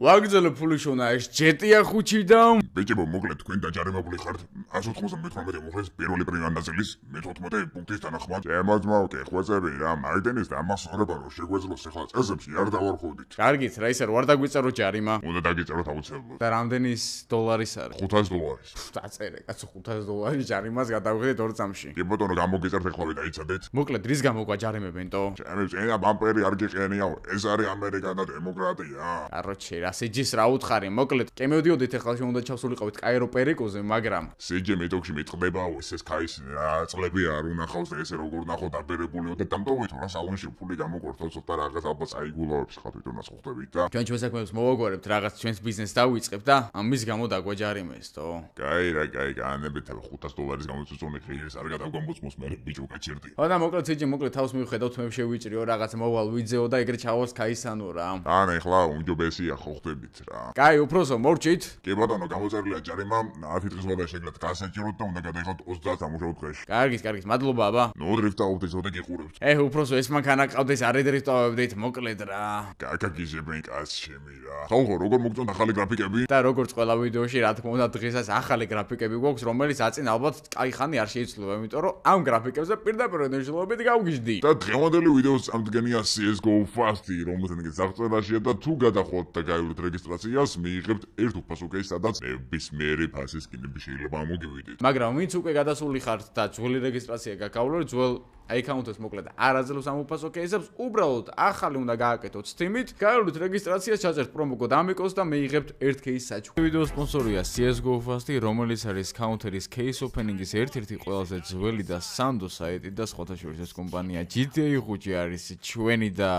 ვაგრძელებ ფულიშონა ეს ჯეტია ხუჩი და ბიჭებო მოკლედ თქვენ დაჯარიმებული ხართ 198 მოხეს პირველი პრიმანდაზელის მე-14 პუნქტის თანახმად შემოძმაო კეხვეწები რა მაგდენის დამახსოვრება რომ შეგვეძლოს ახლა წესებში არ დავარხოვდით კარგით რა ისე რო არ დაგვიწერო ჯარიმა უნდა დაგიწეროთ აუცილებლად და რამდენის დოლარის არის $500 დაწერე კაცო $500 ჯარიმას გადავიღეთ 2 წამში კი ბატონო გამოგიწერთ ეხლა დაიცადეთ მოკლედ რის გამო გვაჯარიმებენტო ჩემი წინა ბამპერი არ გიყენიაო ეს არის ამერიკა და დემოკრატია კაროჩე რა სიჯის რა უთხარი მოკლედ კი მევდიოდით ახლა უნდა ჩავსულიყავით კაირო პერიკოზე მაგრამ სიჯე მეტოქში მეტყდებაო ეს ქაის რა წლები არ უნახავს და ესე როგორ ნახოთ აბერებულიო და დამტოვეთ რა სალონში ფული გამოგვართო ცოტა რაღაც ალბათ აიგულავებს ხა თვითონაც ხვდებით და ჩვენ საქმეებს მოვაგვარებთ რაღაც ჩვენს ბიზნესს დავიწყებ და ამის გამო დაგვაჯარიმეს თო კაი რა კაი განებით $500 გამოწუწონე ღირს არ გადავგამბოცმოს მე ბიჭო გაჩერდი ხო და მოკლედ სიჯე მოკლედ თავს მივხედავთ მე შევიჭრიო რაღაც მოვალ ვიძეო და ეგრე ჩავარს ქაისანო რა ან ეხლა უმჯობესია ხო ხვდებით რა კაი უფროსო მორჩით კი ბატონო გამოწერილია ჯარიმა 10 დღის ვადა შეგლათ გასაჭიროთ და უნდა გადაიღოთ 30 ამუშავო დღეში კარგით მადლობა აბა ნუ დრიფტავთ ზოდე გიყურებთ უფროსო ეს მანქანა ყავდეს არ დრიფტავებდით მოკლედ რა კაკა გიჟებენ კაც ჩემი რა ხო როგორ მოგწონთ ახალი გრაფიკები და როგორც ყველა ვიდეოში რა თქმა უნდა დღესაც ახალი გრაფიკები გვაქვს რომელიც აწინ ალბათ კაი ხანი არ შეიცვლება იმიტომ რომ ამ გრაფიკებზე პირდაპირ მნიშვნელობით გავგიჟდი და დღევანდელი ვიდეოს წამდგენია CS:GO Fast-ი რომელსაც აღწერაშია და თუ გადახოთ და გაივლით რეგისტრაციას მიიღებთ ერთ უფასო კეისს სადაც ნებისმიერი ფასის სკინები შეიძლება ამოგივიდეთ მაგრამ ვინც უკვე გადასული ხართ და ძველი რეგისტრაცია გაკავლოთ ძველ აკაუნტებს მოკლედ არ აძლევს ამ უფასო კეისებს უბრალოდ ახალი უნდა გააკეთოთ Steam-ით გაივლით რეგისტრაციას ჩაწერთ პრომოკოდ ამიკოს და მიიღებთ ერთ კეისს საჩუქრად ვიდეოს სპონსორია CS:GO Fast-ი რომელიც არის Counter-ის case opening-ის ერთ-ერთი ყველაზე ძველი და სანდო საიტი და სხვათა შორის ეს კომპანია GTA ხუჭი არის ჩვენი და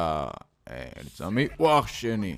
ერთზამი ვახშენი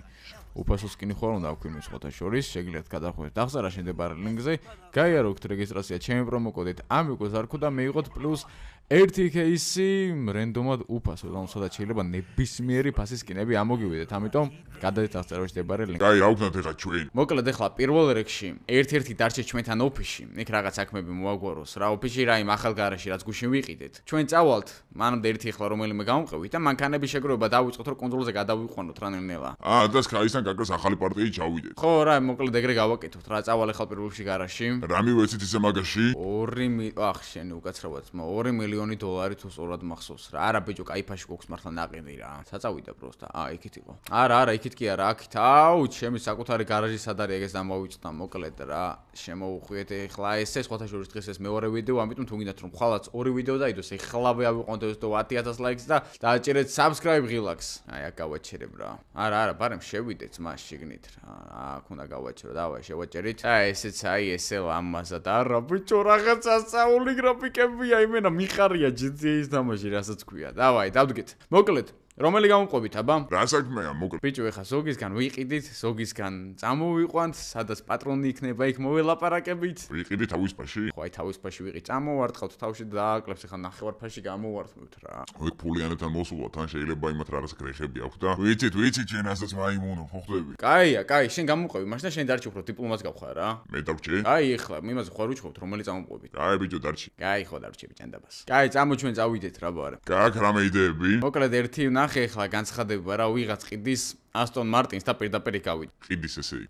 უფასო სკინი ხوار უნდა აქვინო სხვათა შორის შეგიძლიათ გადახვიდეთ აღზარა შენდებარე ლინკზე გაიაროთ რეგისტრაცია ჩემი პრომოკოდით ამიკოს არქო და მეიღოთ პლუს ერთი кейსი რენდომად უფასო რომელსაც შეიძლება ნებისმიერი ფასის სკინები ამოგივიდეთ ამიტომ გადადეთ აღწერაში მდებარე ლინკი კაი აუგნათ ეხლა ჩვენ მოკლედ ეხლა პირველ რიგში ერთ-ერთი დარჩეთ ჩვენთან ოფისში იქ რაღაც საქმეები მოაგვაროს რა ოფისში რა იმ ახალ garaში რაც გუშინ ვიყიდეთ ჩვენ წავალთ მანამდე ერთი ეხლა რომელიმე გამოვყევით და მანქანების შეგროვება დავიწყოთ რომ კონტროლზე გადავიყვანოთ რანაირ-ნელა და ქაისთან გაკეთოს ახალი პარტიი ჩავიდეთ ხო რა მოკლედ ეგრე გავაკეთოთ რა წავალ ეხლა პირველ რიგში garaში რა მივეცით ისე მაგაში 2 შენი უკაცრავად $2 მილიონი თუ სწორად მახსოვს რა არა ბიჭო кай ფაში გვაქვს მართლა ნაყიდი რა საწავიდა პროსტა იქით იყო არა იქით კი არა აქით აუ ჩემი საკუთარი garaჟი სად არის ეგეც დამოვიწყდა მოკლედ რა შემოუხვიეთ ეხლა ესე სხვათა შორის დღეს ეს მეორე ვიდეო ამიტომ თუ გინდათ რომ ხვალაც ორი ვიდეო დაიდოს ეხლავე ავიყვანოთ 10,000 ლაიქს და დააჭერეთ subscribe ღილაკს აი აქ გავაჩერებ რა არა ბარემ შევიდეთ მას შიგნით რა აქ უნდა გავაჩერო დავაი შევაჭერით ესეც ესე ლამაზად არა ბიჭო რაღაც ასწაული გრაფიკებია იმენა მიხარია GTA-ის თამაში რასაც ქვია დავაი დავდგეთ მოკლედ რომელი გამოვყვებით აბა რა საქმეა მოკლედ ბიჭო ეხა ზოგისგან ვიყიდით ზოგისგან წამოვიყვანთ სადაც პატრონი იქნება იქ მოველაპარაკებით ვიყიდით თავის ფაში ხო აი თავის ფაში ვიყიდით წამოვარტყავთ თავში და აკლებს ეხა ნახევარ ფაში გამოვარტყმევთ რა იქ ფულიანებთან მოსულოთ ან შეიძლება იმათ რაღაც გრეხები აქვს და ვიცით ჩვენ ასაც მაიმუნო ხო ხვდები კაი შენ გამოვყვები მაშინ შენ დარჩი უფრო დიპლომატს გავხარ რა მე დავჭი აი ეხლა იმაზე ხوار უჩხობთ რომელი წამოვყვებით კაი ბიჭო დარჩი კაი ხო დარჩები ჭანდაბას კაი წამო ჩვენ წავიდეთ რა ბარე კაკ რამე იდეები მოკლედ ერთი ნახე ეხლა განცხადება რა ვიღაც ყიდის Aston Martin-ს და პირდაპირ გავიდ ყიდის ესე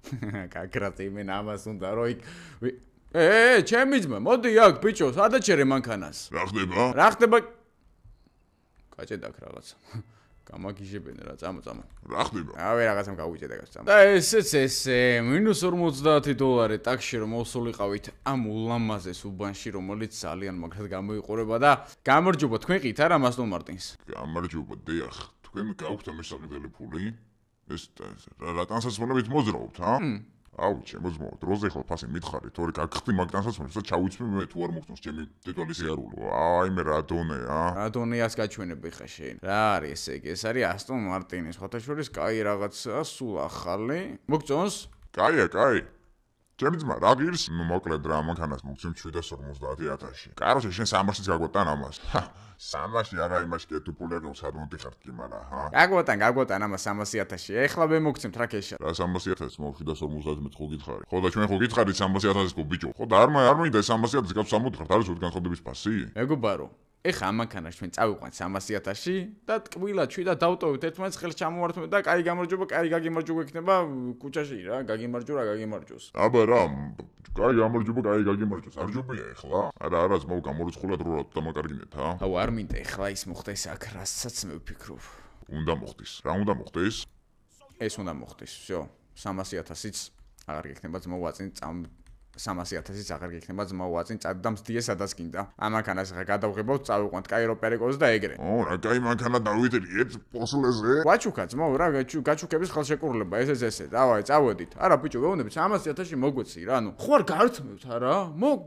კაკრატი იმენ ამას უნდა რომ იქ ჩემი ძმა მოდი აქ ბიჭო სადაც შერე მანქანას რა ხდება კაჭედაკ რაღაცა გამაგიჟებენ რა წამო რა ხდება ავე რაღაცამ გავიჭედა გასწამ და ესეც ესე $50 ტაქსში რომ მოსულიყავით ამ ულამაზეს უბანში რომელიც ძალიან მაგრად გამოიყურება და გამარჯობა თქვენ ყით არა Aston Martin-ს გამარჯობა დიახ თქვენ გაქვთ ამ საკუთარი ფული ეს რა ტანსაცმელებით მოძრაობთ აუ შემოძმო დროზე ხო ფასი მითხარი თორე გაგხდი მაგ ტანსაცმელს და ჩავიცმე მე თუ არ მოგწონს ჩემი დეტალი სიარულო აი მე რა დონეას გაჩვენებ ხა შენ რა არის ესე იგი ეს არის Aston Martin-ის ხოთა შორის კაი რაღაცა სულ ახალი მოგწონს კაი ჩემი ძმა რა ღირს მოკლედ რა მანქანას მოგცემ 750,000-ში კაროჩე შენ 300-ს გაგვატან ამას 300-ში არა იმაში კი თუ ფული არ სად მოდიხართ კი მარა გაგვატან ამას 300,000-ში ეხლა მე მოგცემთ რა ქეშა რა 300,000-ს მო 750,000 ხო გითხარი ხო და ჩვენ ხო გითხარით 300,000-ს ხო ბიჭო ხო და არ მინდა 300,000-ს გავს 60 არის უთგან ხოდების ფასი მეგობარო ეხა ამ მანქანაში ჩვენ წავიყვანთ 300,000-ში და ტკბილად ჩვიდა დავტოვეთ ერთმანეთს ხელს ჩამოვართმევთ და კაი გამარჯობა, კაი გაგიმარჯობა იქნება კუჩაში რა, გაგიმარჯვა რა გაგიმარჯოს. აბა რა, კაი გამარჯობა, კაი გაგიმარჯოს. არ ჯობია ეხლა? არა, ძმაო, გამორიცხულად რო დამაკარგინეთ, ა? აუ, არ მინდა ეხლა ის მოხდეს აქ, რასაც მე ვფიქრობ. უნდა მოხდეს. რა უნდა მოხდეს? ეს უნდა მოხდეს, всё. 300,000-იც აღარ გექნება ძმაო აწინ 300,000-იც აღარ გექნება ძმაო აწინ წადდა მსდიე სადაც გინდა. ამ მანქანას ახლა გადავღებავთ, წავიყვანთ კაირო პერეკოს და ეგრე. რა კაი მანქანა დავიტერიეთ პოსლეზე? ვაჩუქა ძმაო რა გაჩუქების ხელშეკრულება ესე. დავაი, წავედით. არა ბიჭო, ვეუბნები 300,000-ში მოგვეცი რა, ნუ. ხო არ გართმევთ არა?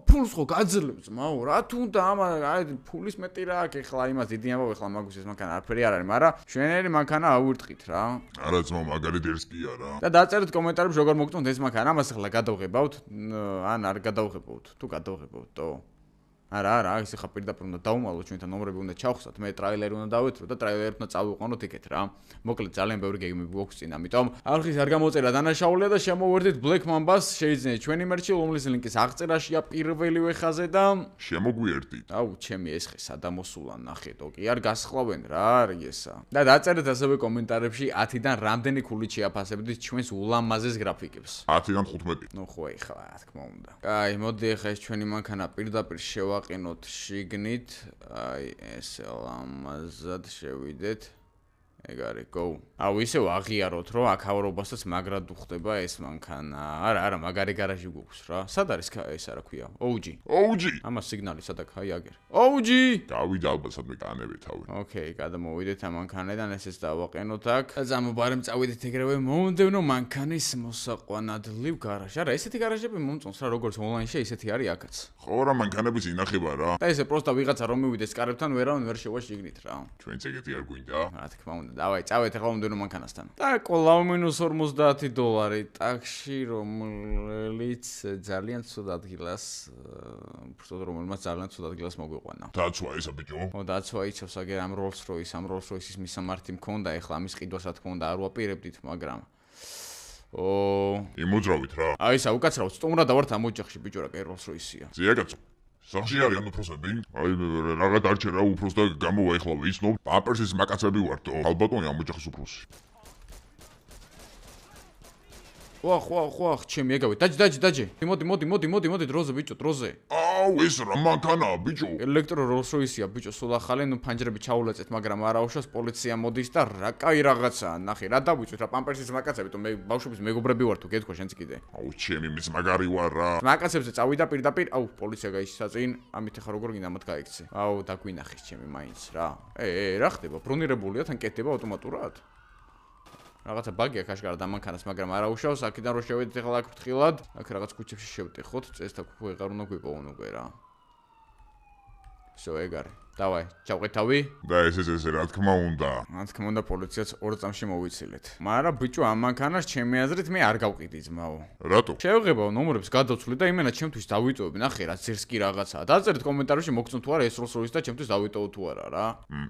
ფულს ხო გაძლევ ძმაო, რა თუნდა აი ფულის მეტი რა აქ ეხლა იმას დიდი ამბავ ეხლა მაგის ეს მანქანა არაფერი არ არის, მაგრამ შვენერი მანქანა ავირტყით რა. არა ძმაო, მაგარი დერს კი არა. და დაწერეთ კომენტარებში როგორ მოგწონთ ეს მანქანა, ამას ახლა გადავღებავთ. ან არ გადავღებავთ, თუ გადავღებავთო. არა, ის ხა პირდაპირ უნდა დავუმალოთ, ჩვენთან ნომრები უნდა ჩავხსათ, მე ტრაილერი უნდა დავეთრო და ტრაილერი უნდა წავიყვანოთ იქეთ რა. მოკლედ ძალიან ბევრი გეგმები გვაქვს წინ, ამიტომ არხის არ გამოწერა დანაშაულია და შემოვერდით Black Mamba-ს, შეიძინეთ ჩვენი მერჩი, რომლის ლინკის აღწერაშია პირველივე ხაზე და შემოგვიერთდით. აუ, ჩემი ეს ხე სადამოსულა ნახეთო, კი არ გასხლავენ რა არის ესა. და დაწერეთ ასევე კომენტარებში 10-დან რამდენი ქულით შეაფასებდით ჩვენს ულამაზეს გრაფიკებს. 10-დან 15. ნუ ხო ეხლა, რა თქმა უნდა. კაი, მოდი ეხლა ეს ჩვენი მანქანა პირდაპირ შევაყინოთ შიგნით. აი, ესე ლამაზად შევიდეთ. ეგ არის, go. აუ, ისევ აღიაროთ, რომ აქავრობასაც მაგრად უხდება ეს მანქანა. არა, მაგარი გარაჟი გვაქვს რა. სად არის ეს რა ქვია? OG. ამას სიგნალი სად აქვს? აი, აგერ. OG! გავიდა ალბათ სადმე განევე თავი. ოკეი, გადმოვიდეთ ამ მანქანიდან, ესეც დავაყენოთ აქ. ზამობარემ წავიდეთ ეგრევე მომდევნო მანქანის მოსაყვანადლივ გარაჟი. არა, ესეთი გარაჟები მომწონს რა, როგორც ონლაინში, ესეთი არის აქაც. ხო რა მანქანების ინახება რა. და ესე პროსტა ვიღაცა რომ მივიდეს კარებთან, ვერავინ ვერ შევა შიგნით რა. ჩვენც ეგეთი არ გვინდა. რა თქმა უნდა, დავაი, წავედით ახლა მომდევნო მანქანასთან. და კოლავ -50 $, ტაქსი, რომელიც ძალიან ცუდ ადგილას, უბრალოდ რომელმაც ძალიან ცუდ ადგილას მოგვიყვანა. დაცვა ისა ბიჭო. ო დაცვა იცავს აგერ ამ Rolls-Royce-ის მისამართი მქონდა, ეხლა ამის ყიდვას რა თქმა უნდა არ ვაპირებდით, მაგრამ იმოძრავით რა. აი ისა უკაცრავ სტუმრად ვართ ამ ოჯახში ბიჭო რა, კაი Rolls-Royce-ია. ზიაკაცო. სახში არიან უფროსები? აი რაღაც არჩე რა უფროს და გამოვა ეხლა ვიცნობ. პამპერსის მაკაცები ვართო. ალბათონი ამ ოჯახის უფროსი. ხო, ჩემი ეგავე. დაჯი. მოდი, დროზე ბიჭო, დროზე. აუ, ეს რა მანქანაა, ბიჭო? ელექტრო Rolls-Royce-ია, ბიჭო, სულ ახალი, ნუ ფანჯრები ჩაულეწეთ, მაგრამ არაუშავს, პოლიცია მოდის და რა კაი რაღაცაა, ნახე, რა დავიწყოთ რა პამპერსის მაკაცები, თუ მე ბავშვების მეგობრები ვარ თუ გეთქვა შენც კიდე. აუ, ჩემი მის მაგარი ვარ რა. მაკაცებზე წავიდა პირდაპირ, აუ, პოლიცია გაიშცა წინ, ამით ახლა როგორ გინდა მათ გაიქცე. აუ, დაგვინახეს ჩემი მაინც რა. რა ხდება? ბრუნირებულია თან კეთდება ავტომატურად? რაღაცა ბაგია ქაშკარა დამანქანას, მაგრამ არაუშავს, აქედან რო შევედით ახლა აქ ფრთხილად, აქ რაღაც ქუჩებში შევტეხოთ, წესთა ხო ეღარ უნდა გვიპოვონ უკვე რა. всё, ეგ არის. დავაი, ჩავყეთ თავი. და ეს რა თქმა უნდა. რა თქმა უნდა, პოლიციაც 2 წამში მოვიცილეთ. მაგრამ ბიჭო, ამ მანქანას ჩემი აზრით მე არ გავყიდი ძმაო. რატო? შევღებავ ნომრებს გადავცვლი და იმენა ჩემთვის დავიტოვებ, ნახე რა ძირს კი რაღაცაა. დაწერეთ კომენტარებში მოგწონთ თუ არა ეს Rolls-Royce და ჩემთვის დავიტოვო თუ არა რა.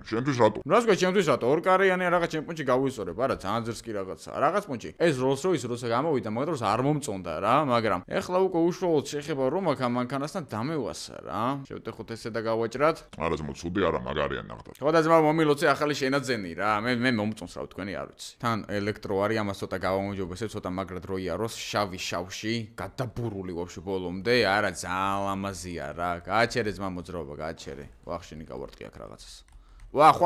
შენთვის რატო? რას გვაქვს ჩემთვის რატო? ორკარიანი რაღაც ჩემ პუნჩი გავისწორებ, არა, ძალიან ძირს კი რაღაცაა. რაღაც პუნჩი. ეს Rolls-Royce როცა გამოვიდა, მაგ დროს არ მომწონდა რა, მაგრამ ეხლა უკვე უშუალოდ შეხება რომ აქ ამ მანქანასთან დამევასა რა. შევტეხოთ ესე და გავაჭრათ. არა ძმო, ცუდი არა მაგარი. ხო და ძმა მომილოცე ახალი შენაძენი რა. მე მომწონს რა თქვენი არ ვიცი. თან ელექტრო არის, ამას ცოტა გავამოჯობესე, ცოტა მაგრად რო იაროს, შავში, გადაბურული ვაფშე ბოლომდე. არა, ძალიან ლამაზია რა. გააჩერე ძმა მოძრაობა, გააჩერე. ვახშენი გავარტყი აქ რაღაცას. ვახ,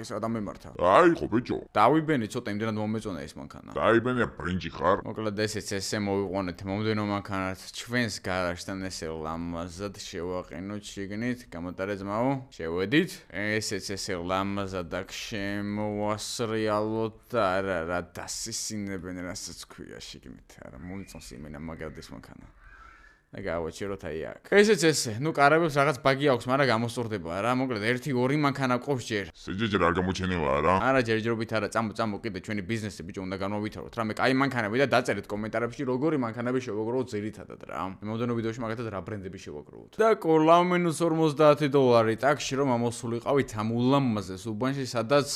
ეს რა დამემართა. აი ხო ბიჭო. დავიბენი ცოტა იმდენად მომეწონა ეს მანქანა. დაიბენია ბრინჯი ხარ. მოკლედ ესე მოვიყვანეთ მომდენო მანქანას ჩვენს გარაჟთან ესე ლამაზად შევაყენოთ შიგნით. გამოტარე ძმაო, შევედით. ესე ლამაზად აქ შემოვასრიალოთ და რა დასისინებენ რასაც ქვია შიგნით. არა, მომწონს იმენა მაგრად ეს მანქანა. და გავაჩეროთ აი აქ. ესეც ესე, ნუ კარებებს რაღაც ბაგი აქვს, მაგრამ გამოსწორდება რა. მოკლედ 1-2 მანქანა ყოფს ჯერ. სიჯეჯერ არ გამოჩენილა რა. არა, ჯერჯერობით არა, წამო კიდე ჩვენი ბიზნესი ბიჭო უნდა განვავითაროთ. რამე კაი მანქანები და დაწერეთ კომენტარებში როგორი მანქანები შევაგროვოთ ძირითადად რა. მომდენო ვიდეოში მაგათაც რა ბრენდები შევაგროვოთ. და კოლავ -50 $, ტაქსში რომ ამოსულიყავით ამ ულამაზეს უბანში, სადაც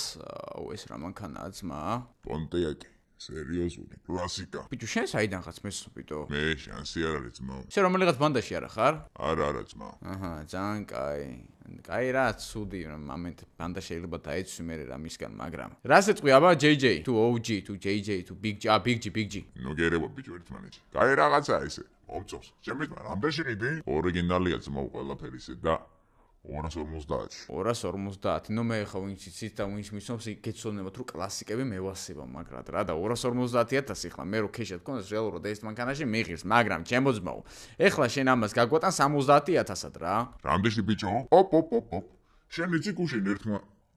ეს რა მანქანაა ძმა? პონტიაკი. სერიოზული კლასიკა. ბიჭო, შენ საიდან ხარ მესუბიტო? მე შანსი არ არის ძმაო. შენ რომელიღაც ბანდაში არა ხარ? არა ძმაო. ძალიან კაი. კაი რა, ცუდი მომენტ ბანდა შეიძლება დაეცვი მე რა მისგან, მაგრამ რას ეთქვი აბა JJ თუ OG თუ JJ თუ Big G ნუ გერება ბიჭო ერთმანეთში. კაი რაღაცა ესე. მომწონს. ჩემი რამდენი ყიდი? ორიგინალია ძმაო ყველაფერისა და 250. 250. ნუ მე ხო ვინც იცით და ვინც მისვამს გეცნობათ რომ კლასიკები მევასება მაგრად რა და 250,000 ეხლა მე რო ქეშად გქონდეს რეალურად ეს მანქანაში მიიღებს, მაგრამ ჩემო ძმაო, ეხლა შენ ამას გაგვატან 70,000-ად რა. რამდენი ბიჭო? ოპ. შენ იცი გუშინ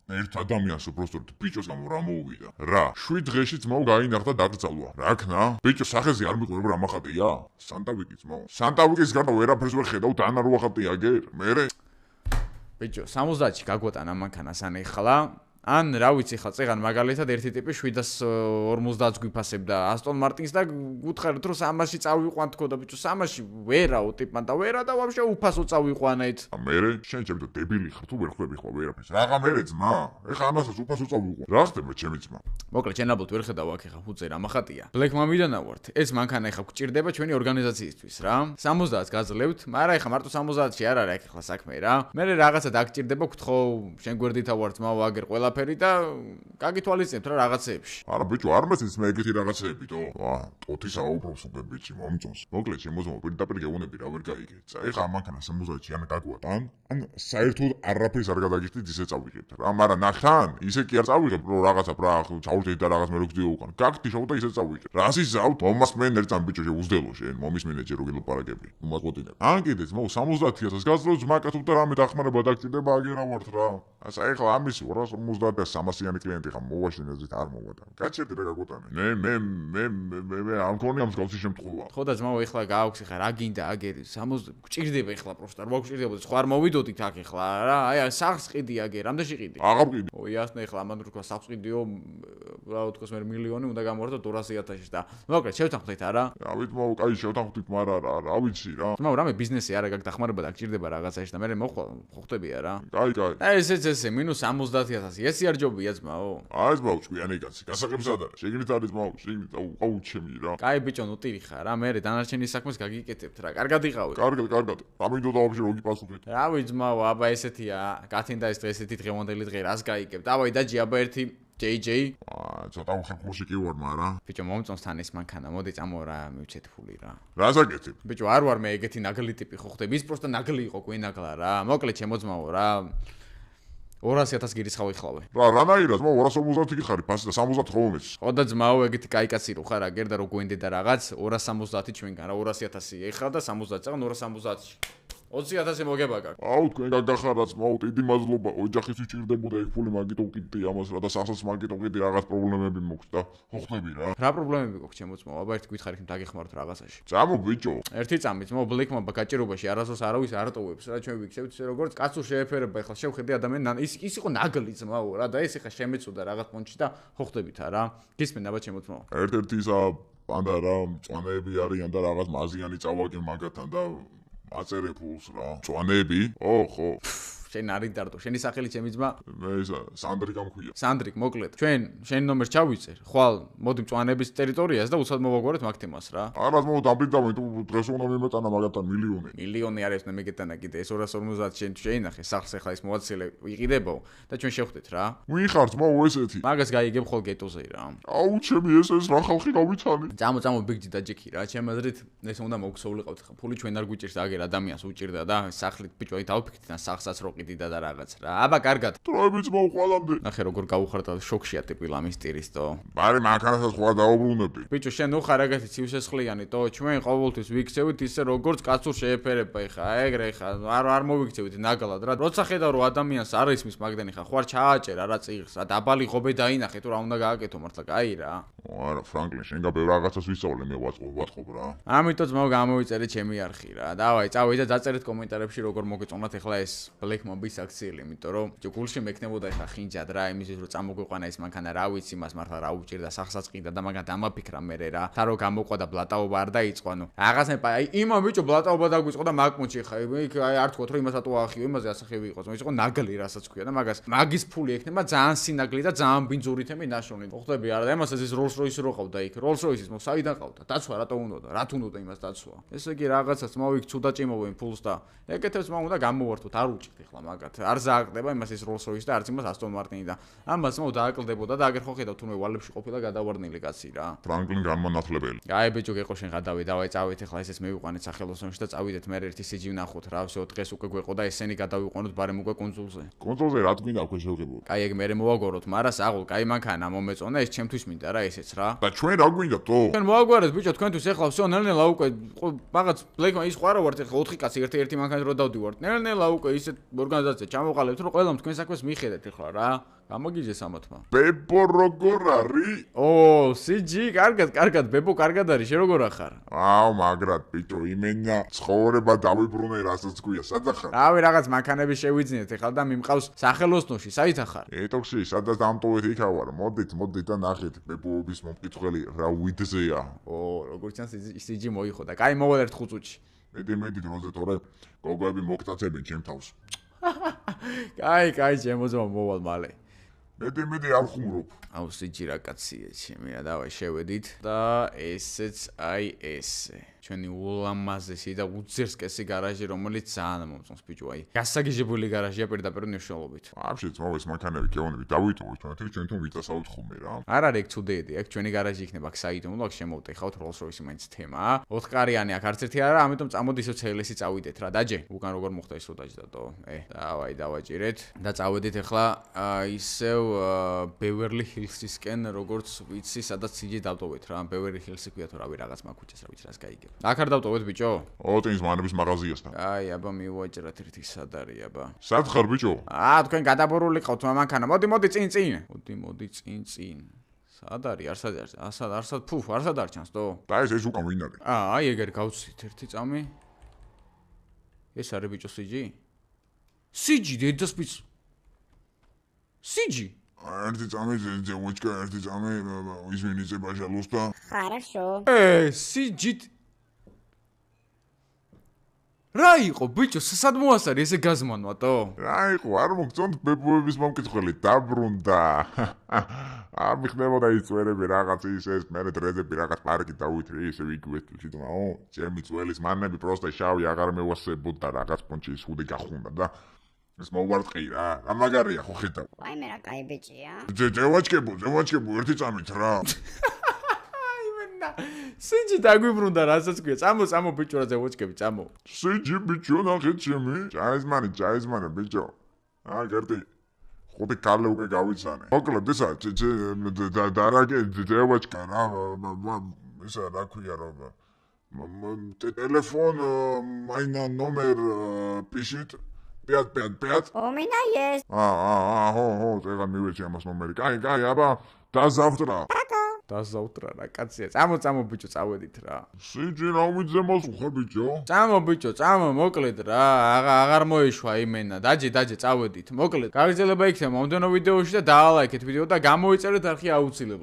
ერთ ადამიანს უბრალოდ ბიჭოს გამო რა მოუვიდა. რა, 7 დღეში ძმაო გაინახდა დაკრძალვა. რა ქნა? ბიჭო სახეზე არ მიყვება რა მახატია? სანტავიკის ძმაო. სანტავიკის გარდა ვერაფერს ვერ ხედავ და ანა რო ახატია გერ. მე ბიჭო 70-ში გაგვატან ამ მანქანას ან ეხლა ან რა ვიცი ხა წეგან მაგალითად ერთი ტიპი 750-ს გვიფასებდა Aston Martins და გუთხარით რომ 300-ში წავიყვან თქო და ბიჭო 300-ში ვერაო ტიპმან და ვერა და ვაფშე უფასო წავიყვანეთ. მე შენ ჩემი დებილი ხარ თუ ვერ ხვდები ხო ვერაფერს. რაღა მე ძმა? ეხა ამასაც უფასო წავიყვან. რა ხდება ჩემი ძმა? მოკლედ შენ ალბათ ვერ ხედავ აქ ეხა ფუძე რა მახატია. Black Mamba-დან ვართ. ეს მანქანა ეხა გვჭირდება ჩვენი ორგანიზაციისთვის რა. 70-ს გაძლევთ, მაგრამ ეხა მარტო 70-ში არ არის ეხლა საქმე რა. მე რაღაცა დაგჭირდება გთხოვ შენ გვერდითა ვარ ძმა ვაგერ ყველა ფერი და გაგითვალისწინებთ რა რაღაცეებში. არა ბიჭო, არ მეცის მე ეგეთი რაღაცეები თო. ტოთი საუბრობს უკვე ბიჭი, მომწონს. მოკლედ შემოძმო პირდაპირ გეუნები რა ვერ გაიგე. ეხა ამ მანქანას 70-ში ან გაგვატან, ან საერთოდ არაფერს არ გადაგიხდით ისე წავიღებთ რა. მაგრამ ნახთან, ისე კი არ წავიღებ, რომ რაღაცა ბრა ჩაუჭდით და რაღაც მე რო გძიო უკან. გაგთიშავ და ისე წავიღებ. რას იზავთ? მომას მენეჯერთან ბიჭო შეუძდელო შენ, მომის მენეჯერ რო გილაპარაკები. უმაყոտინე. ან კიდეც მო 70,000-ს გაძლევ ზმაკათობ და რამე დახმარება დაგჭირდება აგერა ვართ რა. ასე ეხლა ამის 250 300-იანი კლიენტი ხარ მოვაშინე ზით არ მოვატან. გაჩერდი რა გაგუტანე. მე ამ კონი მსგავსი შემთხვევა. ხო და ძმაო ეხლა გააქვს ეხლა რა გინდა აგერი 60 გჭირდება ეხლა პროსტა რა გჭირდება ხო არ მოვიდოდით აქ ეხლა რა აი სახს ყიდი აგერ რამდენში ყიდი? აღარ ყიდი. ოი ასნა ეხლა ამან რო თქვა სახს ყიდიო რა თქოს მე მილიონი უნდა გამოვარდო 200,000-ში და მოკლედ შევთანხმდით არა? რა ვიცი მო კაი შევთანხმდით მაგრამ რა ვიცი რა. ძმაო რამე ბიზნესი არა გაგ დახმარება დაგჭირდება რაღაცაში და მე მოხვალ ხო ხტები არა? კაი. აი ესე მინუს 70,000 ესე არ ჯობია ძმაო. აი ძმაო ჭკვიანი კაცი გასაღებს არა შეგნით არის ძმაო შეგნით აუ ჩემი რა. კაი ბიჭო ნუ ტირი ხარ რა მე დანარჩენი საქმეს გაგიკეთებთ რა კარგად იყავით. კარგად. ამინდო და ვაფშე როგი პასუხეთ. რავი ძმაო აბა ესეთია კათინდა ეს ესეთი დღევანდელი დღე რას გაიგებ დავაი დაჯი აბა ერთი JJ ცოტა უხერხმლოში კი ვარ მაგრამ ბიჭო მომწონს თან ეს მანქანა მოდი წამო რა მივცეთ ფული რა რას აკეთებ ბიჭო არ ვარ მე ეგეთი ნაგლი ტიპი ხო ხდები ის პროსტა ნაგლი იყო გვინაგლა რა მოკლედ შემოძმაო რა 200,000 გირისხავ იხლავე. რა რანაირად მო 250 გიხარი ფასი და 70 ხომეს. ხო და ძმაო ეგეთი კაი კაცი რო ხარ აგერ და რო გვენდე და რაღაც 270 ჩვენგან რა 200,000 ეხლა და 70 წაღ 270-ში. 20,000 მოგება გაკ. აუ თქვენ გაგახარած მაუ დიდი მადლობა ოჯახის უჭირდებოდა ეგ ფული მაგით ვკიდდი ამას რა და სახსაც მაგით ვკიდდი რაღაც პრობლემები მოქვს და ხო ხდები რა. რა პრობლემები გქონდა ჩემოწმო აბა ერთი გითხარით დაგეხმაროთ რაღაცაში. წამო ბიჭო. ერთი წამით მო Black Mamba გაჭირობაში არასოს არავის არ ტოვებს რა ჩვენ ვიქცევთ ისე როგორც კაცო შეეფერება ეხლა შევხედე ადამიანი ის იყო ნაგლი ძმაო რა და ეს ეხლა შემეწოდა რაღაც პონჩი და ხო ხდებით რა. გისმენ აბა ჩემოწმო. ერთ-ერთი ისა პანდა რა მწვანეები არიან და რაღაც მაზიანი წავაგენ მაგათთან და აწერე ფულს რა. მწვანეები? ხო. შენ არის დარტო. შენი სახელი ჩემი ძმა? მე ისა სანდრიკა მქვია. სანდრიკ, მოკლედ. ჩვენ შენ ნომერს ჩავიწერ. ხვალ მოდი მწვანეების ტერიტორიას და უცად მოვაგვარეთ მაგ თემას რა. არა მო დამბრიდავენ თუ დღეს უნდა მიმეტანა მაგათთან მილიონი. მილიონი არის მე მეგეტანა კიდე ეს 250 შენ შეინახე სახს ახლა ის მოვაცილე ვიყიდებო და ჩვენ შევხვდეთ რა. ვიხართ მო ესეთი. მაგას გაიგებ ხოლ გეტოზე რა. აუ ჩემი ეს რა ხალხი გავიცანი. წამო ბიგჯი და ჯექი რა. ჩემ აზრით ეს უნდა მოგხსოვლიყავთ ხა. ფული ჩვენ არ გვიჭირს აგერ ადამიანს უჭირდა და სახლით ბიჭო აი დავფიქრეთ და სახსაც რო და რაღაც რა. აბა კარგად. დროებიც მოუყვალამდე. ნახე როგორ გავუხარდა შოქშია ტიპი ლამის ტირისტო. ბარი მანქანასაც ხوار დაუბრუნებდი. ბიჭო შენ ნუ ხარ ეგეთი ცივსესხლიანი თო ჩვენ ყოველთვის ვიქცევით ისე როგორც კაცურ შეეფერება ხა ეგრე ხა არ მოვიქცევით ნაგლად რა. როცა ხედავ რომ ადამიანს არ ისმის მაგდენი ხა ხوار ჩააჭერა რა წიღს რა დაბალი ღობე დაინახე თუ რა უნდა გააკეთო მართლა კაი რა. არა ფრანკლინ შენ გაბევ რაღაცას ვისწავლე მე ვაწყობ რა. ამიტომ ძმაო გამოვიწერე ჩემი არხი რა. დავაი წავიდე და დაწერეთ კომენტარებში როგორ მოგეწონათ ახლა ეს Black Mamba-ის აქციელი, იმიტომ რომ გულში მექნებოდა ახლა ხინჯად რა იმისთვის რომ წამოგვიყვანა ეს მანქანა რა ვიცი მას მართლა რა უჭირდა სახსაც ყიდა და მაგან დამაფიქრა მე რა. თა რო გამოყვა და ბლატაობა არ დაიწყო ანუ რაღაცა აი იმა ბიჭო ბლატაობა დაგვიწყო და მაგმუნჩი ხა აი არ თქვოთ რომ იმას ატო ახიო იმაზე ასახები იყოს. ის იყო ნაგლი რასაც ქვია და მაგის ფული ექნება ძალიან სინაგლი და ძალიან ბინძური თემი ნაშოვნი. ხდები არა და იმასაც ეს Rolls Royce რო ყავდა იქ Rolls Royce-ის მო საიდან ყავდა? დაცვა რატო უნდა? რა თუნდოდა იმას დაცვა? ესე იგი რაღაცას მოვიქ ცუდა ჭიმოვენ ფულს და ეკეთებს მაგ უნდა გამოვართოთ არ უჭირთ ახლა მაგათ. არ ზააკდება იმას ის Rolls-Royce და არც იმას Aston Martin-ი და ამას მო დააკლდებოდა და აგერ ხო ხედავ თუნდაც ვალებში ყოფილა გადავარდნილი კაცი რა. ფრანკლინ განმანათლებელი. აი ბიჭო გეყო შენ გადავე დავაი წავით ახლა ესეც მივიყვანეთ სახელოსნოში და წავიდეთ მე ერთი CG ვნახოთ რა всё დღეს უკვე გვეყო და ესენი გადავიყვანოთ ბარემ უკვე კონსოლზე. კონსოლზე რა თქვი და უკვე შევღებო. აი ეგ მე მოვაგოროთ, მაგრამ საღოლ კაი მანქანა მომეწონა ეს ჩემთვის მინდა რა ესეც რა. და ჩვენ რა გვინდა თო? ჩვენ მოვაგვარეთ ბიჭო თქვენთვის ახლა всё ნელ-ნელა უკვე მაგაც ბლეკმა ის ყვარა ვართ ახლა 4 კაცი ერთი მანქანით რო დავდივართ. ნელ-ნელა უკვე ისეთ ორგანიზაცია ჩამოყალიბეთ რომ ყველამ თქვენ საქმეს მიხედეთ ახლა რა. გამოგიჟეს ამათმა. ბებო როგორ არის? ო, CG, კარგად, ბებო კარგად არის, შენ როგორ ახარ? აუ, მაგრად, ბიჭო, იმენა ცხოვრება დავიბრუნე, რასაც გვია, სადაც ხარ? რავი, რაღაც მანქანები შევიძინეთ ახლა და მიმყავს სახელოსნოში, საით ახარ? ეტოქსი, სადაც დამტოვეთ იქ ავარ. მოდით და ნახეთ, ბებოების მომკითხველი რა ვიდზეა. ო, როგორ ჩანს CG მოიხო და კაი მოვალ ერთ ხუწუჩი. მეტი დროზე თორე გოგოები მოგტაცებენ ჩემ თავს. კაი, ჩემოძმა მოვალ მალე. მეტი არ ხუმრობ. აუ CG რა კაცია ჩემი რა დავაი შევედით და ესეც აი ესე. ჩვენი ულამაზესი და უძერსკესი გარაჟი რომელიც ძალიან მომწონს ბიჭო აი. გასაგიჟებული გარაჟია პირდაპირ მნიშვნელობით. ვაფშე ძმაუის მანქანები გეონები დავიტოვოთ თქვენ ჩვენთან ვიტასავთ ხუმე რა. არ არის ეგ ცუდედი, ეგ ჩვენი გარაჟი იქნება აქ საიდუმლო, აქ შემოვტეხავთ Rolls-Royce მაინც თემა. 4 კარიანი აქ არც ერთი არა, ამიტომ წამოდი ისო CLS-ი წავიდეთ რა, დაჯე. უკან როგორ მოხდა ისო დაჯდატო. დავაი დავაჭირეთ და წავედით ახლა ისევ Beverly Hills-ისკენ, როგორც ვიცი, სადაც CG დავტოვეთ რა. Beverly Hills-ი ქვია თუ რავი რაღაც მაგუჩეს რა ვიცი რას გაიგებ. აქ არ დავტოვეთ ბიჭო? ოტინის მანების მაღაზიასთან. აი, აბა მივაჭრათ ერთი სად არის აბა. სად ხარ ბიჭო? თქვენ გადაბურული ყავთ მანქანა. მოდი წინ. სად არის? არსად ფუფ, არსად არ ჩანს თო? და ეს უკან ვინ არის? აი ეგ არის გავცით ერთი წამი. ეს არის ბიჭო CG? CG დედას ბიჭო. CG ერთი წამი ზევოჩკა, ერთი წამი ისმინიზე ბაჟალოს და Хорошо. CG რა იყო ბიჭო, სად მოასარი ესე გაზმანვატო? რა იყო, არ მოგწონთ ბებოების მომკითხველი, დაბრუნდა. მიხდებოდა ის წვერები რაღაც ის მე დრეზები რაღაც პარკი დაუვითრი ისე ვიგვეთილში და ჩემი წველის მანები პროსტა შავი აღარ მევასებოდა რაღაც პონჩი სუდი გახუნდა და ეს მოვარტყი რა. რა მაგარია ხო ხედავ. Ვაი მე რა კაი ბიჭია. ზევაჩკებო, ერთი წამით რა. CG დაგვიბრუნდა რასაც ქვია. წამო ბიჭო რა ზევოჩკები, წამო. CG ბიჭო ნახეთ ჩემი. ჯაიზმანი ბიჭო. გერტი. ხუთი კალე უკვე გავიცანე. მოკლედ ესა დარაგე ზევოჩკა რა. ესა რა ქვია რა. ტელეფონ მაინა ნომერ პიშით 5. У меня есть. ხო, წეგან მივეცი ამას ნომერი. კაი, აბა დაზავტრა. დაზავტრა რა კაცია. წამო ბიჭო, წავედით რა. CG რა ვიძემოს ხარ ბიჭო? წამო ბიჭო, მოკლედ რა. აღარ მოიშვა იმენა. დაჯე, წავედით. მოკლედ. გაგრძელება იქნება მომდენო ვიდეოში და დაალაიქეთ ვიდეო და გამოიწერეთ არხი აუცილებლად.